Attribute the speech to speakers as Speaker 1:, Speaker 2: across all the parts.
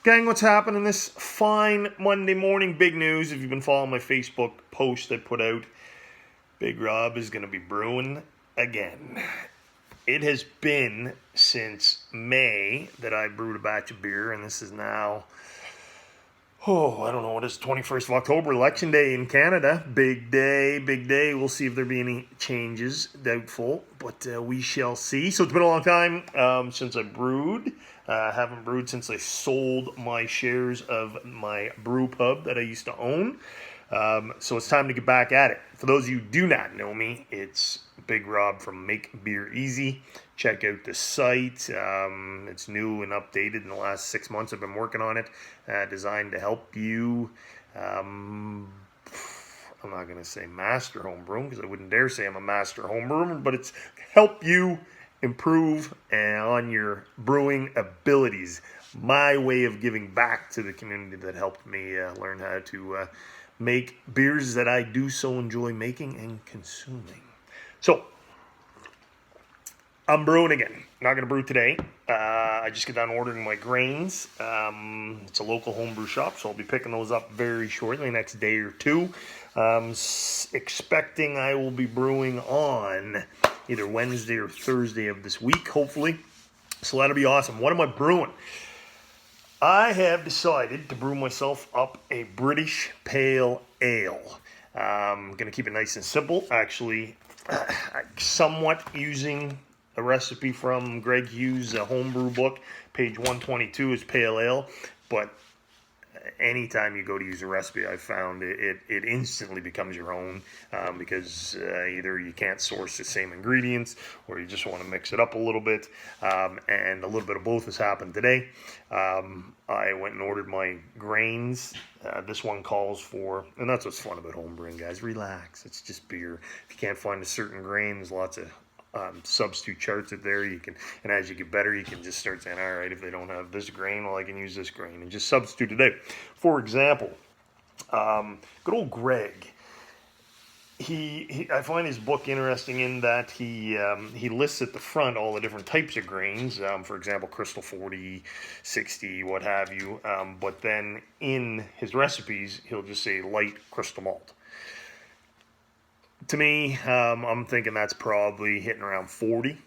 Speaker 1: Gang, what's happening this fine Monday morning? Big news. If you've been following my Facebook post I put out, Big Robb is going to be brewing again. It has been since May that I brewed a batch of beer, and this is now, I don't know what it is, 21st of October, Election Day in Canada. Big day, big day. We'll see if there be any changes. Doubtful, but we shall see. So it's been a long time since I brewed. I haven't brewed since I sold my shares of my brew pub that I used to own. So it's time to get back at it. For those of you who do not know me, it's Big Robb from Make Beer Easy. Check out the site. It's new and updated in the last 6 months. I've been working on it, designed to help you. I'm not going to say master homebrewing because I wouldn't dare say I'm a master homebrewer, but it's help you improve on your brewing abilities. My way of giving back to the community that helped me learn how to make beers that I do so enjoy making and consuming. So, I'm brewing again. Not going to brew today. I just got done ordering my grains. It's a local homebrew shop, so I'll be picking those up very shortly, next day or two. Expecting I will be brewing on either Wednesday or Thursday of this week, hopefully. So that'll be awesome. What am I brewing? I have decided to brew myself up a British Pale Ale. I'm going to keep it nice and simple. Actually, somewhat using a recipe from Greg Hughes' homebrew book. Page 122 is Pale Ale. But anytime you go to use a recipe, I've found it instantly becomes your own because either you can't source the same ingredients or you just want to mix it up a little bit. And a little bit of both has happened today. I went and ordered my grains. This one calls for, and that's what's fun about homebrewing, guys. Relax. It's just beer. If you can't find a certain grain, there's lots of substitute charts out there. You can, and as you get better, you can just start saying, all right, if they don't have this grain, well, I can use this grain and just substitute it out. For example, good old Greg. I find his book interesting in that he lists at the front all the different types of grains. For example, Crystal 40, 60, what have you. But then in his recipes, he'll just say light crystal malt. To me, I'm thinking that's probably hitting around 40.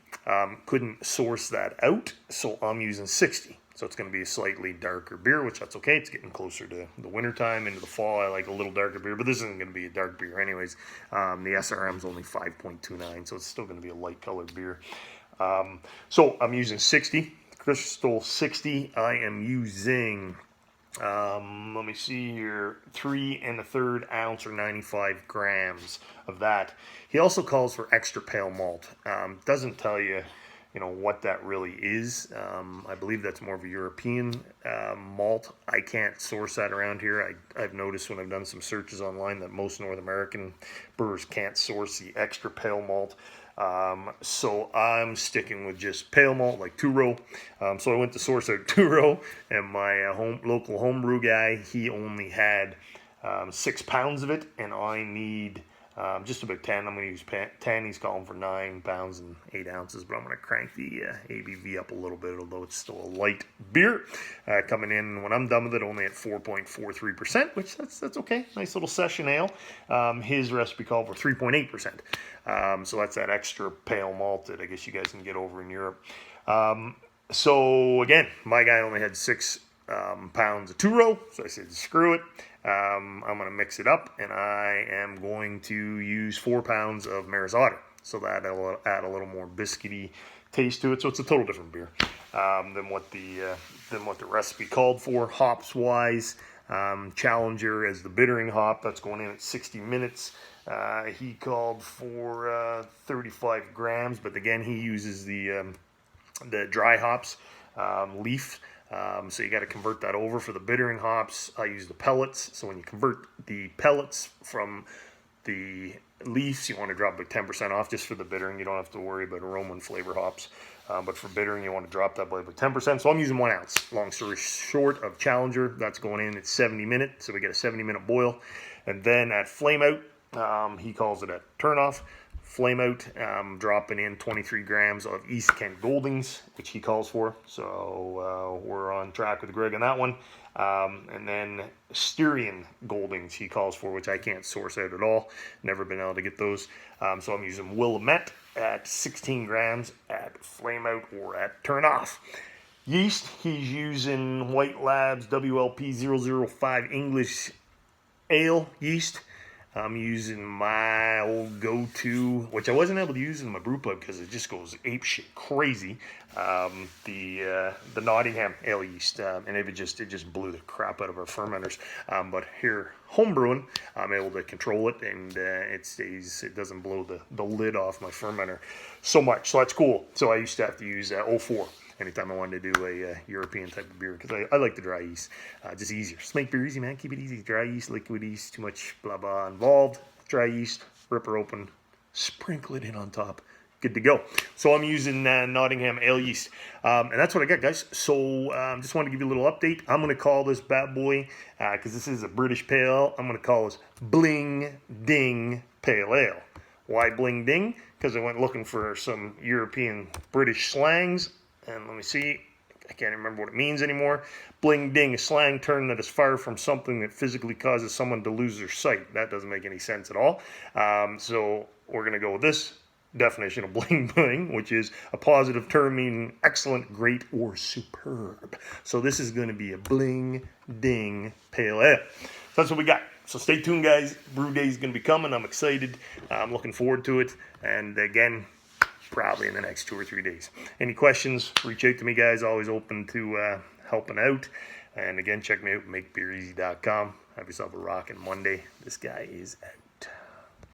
Speaker 1: Couldn't source that out, so I'm using 60. So it's going to be a slightly darker beer, which that's okay. It's getting closer to the wintertime, into the fall. I like a little darker beer, but this isn't going to be a dark beer anyways. The SRM is only 5.29, so it's still going to be a light colored beer. So I'm using 60. Crystal 60. I am using... let me see here, 3 1/3 ounce or 95 grams of that. He also calls for extra pale malt. Doesn't tell you, what that really is. I believe that's more of a European malt. I can't source that around here. I've noticed when I've done some searches online that most North American brewers can't source the extra pale malt. So I'm sticking with just pale malt, like two-row. So I went to source out two-row, and my local homebrew guy, he only had 6 pounds of it, and I need just about 10. I'm going to use 10. He's calling for 9 pounds and 8 ounces, but I'm going to crank the ABV up a little bit, although it's still a light beer. Coming in, when I'm done with it, only at 4.43%, which that's okay. Nice little session ale. His recipe called for 3.8%. So that's that extra pale malt that I guess you guys can get over in Europe. So again, my guy only had 6 pounds of two-row, so I said screw it. I'm going to mix it up, and I am going to use 4 pounds of Maris Otter, so that'll add a little more biscuity taste to it. So it's a total different beer than what the recipe called for. Hops wise, Challenger as the bittering hop, that's going in at 60 minutes. He called for 35 grams, but again he uses the dry hops, leaf. So you got to convert that over for the bittering hops. I use the pellets. So when you convert the pellets from the leaves, you want to drop like 10% off just for the bittering. You don't have to worry about aroma and flavor hops. But for bittering, you want to drop that by like 10%. So I'm using 1 ounce. Long story short, of Challenger, that's going in at 70 minutes. So we get a 70-minute boil. And then at flame out, he calls it a turn off. flame out, dropping in 23 grams of East Kent Goldings, which he calls for. So we're on track with Greg on that one. And then Styrian Goldings he calls for, which I can't source out at all. Never been able to get those. So I'm using Willamette at 16 grams at flame out or at turn off. Yeast, he's using White Labs WLP 005 English Ale yeast. I'm using my old go-to, which I wasn't able to use in my brew pub because it just goes apeshit crazy. The Nottingham ale yeast, and it just blew the crap out of our fermenters. But here, home brewing, I'm able to control it, and it doesn't blow the lid off my fermenter so much. So that's cool. So I used to have to use 04. Anytime I wanted to do a European type of beer, because I like the dry yeast. Just easier. Just make beer easy, man. Keep it easy. Dry yeast, liquid yeast, too much blah blah involved. Dry yeast, rip her open, sprinkle it in on top. Good to go. So I'm using Nottingham ale yeast. And that's what I got, guys. So just wanted to give you a little update. I'm going to call this bad boy, because this is a British pale ale, I'm going to call this BlingDing Pale Ale. Why BlingDing? Because I went looking for some European British slangs. And let me see, I can't remember what it means anymore. Bling ding, a slang term that is far from something that physically causes someone to lose their sight. That doesn't make any sense at all. So we're going to go with this definition of bling bling, which is a positive term meaning excellent, great, or superb. So this is going to be a bling ding pale ale. So that's what we got. So stay tuned, guys. Brew Day is going to be coming. I'm excited. I'm looking forward to it. And again, probably in the next 2 or 3 days. Any questions, reach out to me, guys. Always open to helping out. And again, check me out, makebeereasy.com. Have yourself a rockin' Monday. This guy is out.